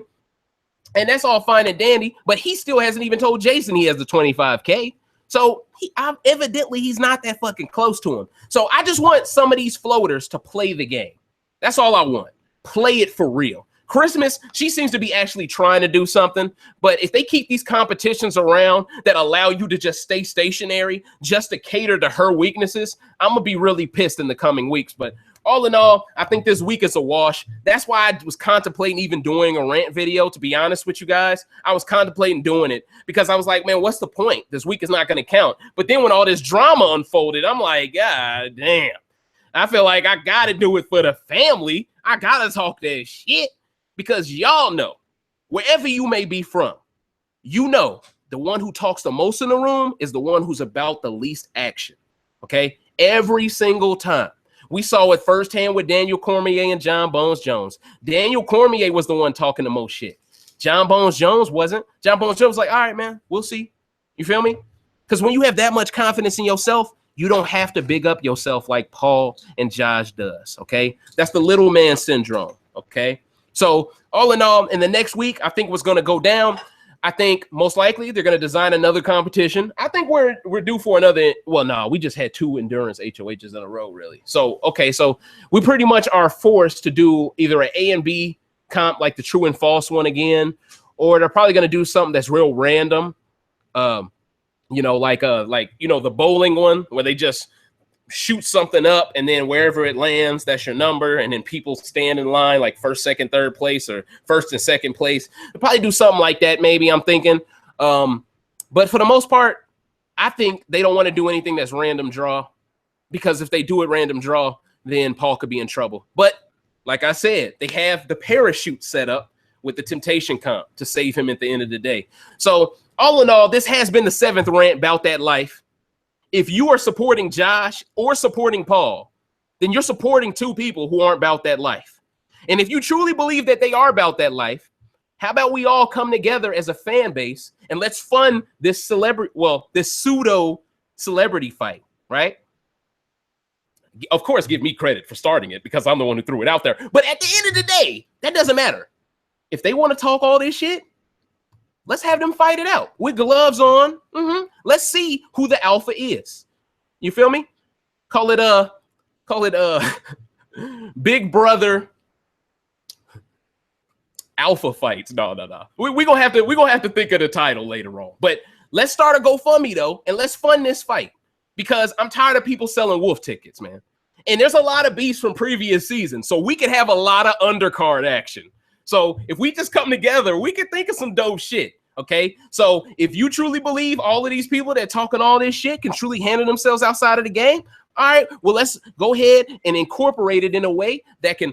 [SPEAKER 1] and that's all fine and dandy, but he still hasn't even told Jason he has the 25K. So evidently he's not that fucking close to him. So I just want some of these floaters to play the game. That's all I want. Play it for real. Christmas, she seems to be actually trying to do something, but if they keep these competitions around that allow you to just stay stationary just to cater to her weaknesses, I'm going to be really pissed in the coming weeks. But all in all, I think this week is a wash. That's why I was contemplating even doing a rant video, to be honest with you guys. I was contemplating doing it because I was like, man, what's the point? This week is not going to count. But then when all this drama unfolded, I'm like, God damn. I feel like I got to do it for the family. I got to talk that shit. Because y'all know, wherever you may be from, you know the one who talks the most in the room is the one who's about the least action, okay? Every single time. We saw it firsthand with Daniel Cormier and John Bones Jones. Daniel Cormier was the one talking the most shit. John Bones Jones wasn't. John Bones Jones was like, all right, man, we'll see. You feel me? Because when you have that much confidence in yourself, you don't have to big up yourself like Paul and Josh does, okay? That's the little man syndrome, okay? So all in all, in the next week, I think what's going to go down, I think most likely they're going to design another competition. I think we're due for another. Well, no, we just had 2 endurance HOHs in a row, really. So, okay, so we pretty much are forced to do either an A and B comp like the true and false one again, or they're probably going to do something that's real random. You know, like the bowling one where they just shoot something up and then wherever it lands, that's your number. And then people stand in line like first, second, third place or first and second place. They'll probably do something like that. Maybe I'm thinking. But for the most part, I think they don't want to do anything that's random draw because if they do it random draw, then Paul could be in trouble. But like I said, they have the parachute set up with the temptation comp to save him at the end of the day. So all in all, this has been the 7th rant about that life. If you are supporting Josh or supporting Paul, then you're supporting 2 people who aren't about that life. And if you truly believe that they are about that life, how about we all come together as a fan base and let's fund this this pseudo celebrity fight, right? Of course, give me credit for starting it because I'm the one who threw it out there. But at the end of the day, that doesn't matter. If they want to talk all this shit, let's have them fight it out with gloves on. Let's see who the alpha is. You feel me? Call it Big Brother alpha fights. No. We're gonna have to think of the title later on. But let's start a GoFundMe though, and let's fund this fight because I'm tired of people selling wolf tickets, man. And there's a lot of beefs from previous seasons, so we could have a lot of undercard action. So if we just come together, we could think of some dope shit. Okay, so if you truly believe all of these people that talking all this shit can truly handle themselves outside of the game, all right, well, let's go ahead and incorporate it in a way that can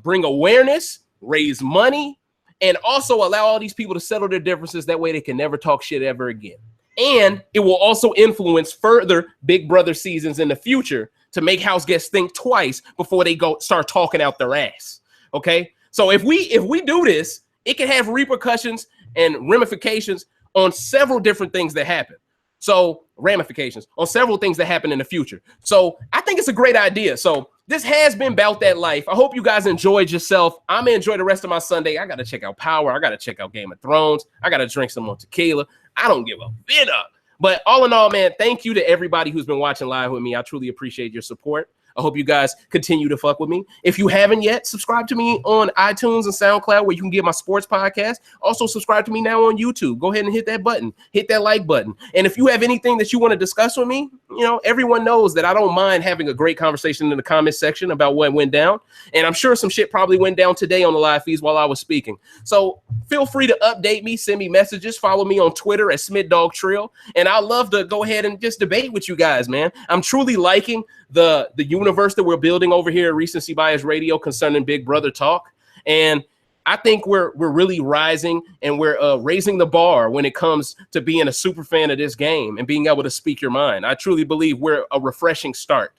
[SPEAKER 1] bring awareness, raise money, and also allow all these people to settle their differences. That way they can never talk shit ever again. And it will also influence further Big Brother seasons in the future to make house guests think twice before they go start talking out their ass. Okay, so if we do this, it can have repercussions and ramifications on several different things that happen. So ramifications on several things that happen in the future. So I think it's a great idea. So this has been Bout That Life. I hope you guys enjoyed yourself. I'm going to enjoy the rest of my Sunday. I got to check out Power. I got to check out Game of Thrones. I got to drink some more tequila. I don't give a bit up. But all in all, man, thank you to everybody who's been watching live with me. I truly appreciate your support. I hope you guys continue to fuck with me. If you haven't yet, subscribe to me on iTunes and SoundCloud where you can get my sports podcast. Also, subscribe to me now on YouTube. Go ahead and hit that button. Hit that like button. And if you have anything that you want to discuss with me, you know, everyone knows that I don't mind having a great conversation in the comment section about what went down. And I'm sure some shit probably went down today on the live feeds while I was speaking. So feel free to update me, send me messages, follow me on Twitter at SmithDogTrill. And I'd love to go ahead and just debate with you guys, man. I'm truly liking the universe that we're building over here at Recency Bias Radio concerning Big Brother talk. And I think we're really rising and we're raising the bar when it comes to being a super fan of this game and being able to speak your mind. I truly believe we're a refreshing start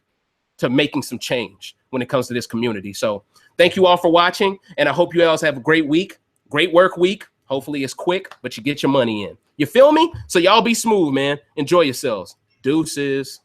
[SPEAKER 1] to making some change when it comes to this community. So thank you all for watching. And I hope you guys have a great week, great work week. Hopefully it's quick, but you get your money in. You feel me? So y'all be smooth, man. Enjoy yourselves. Deuces.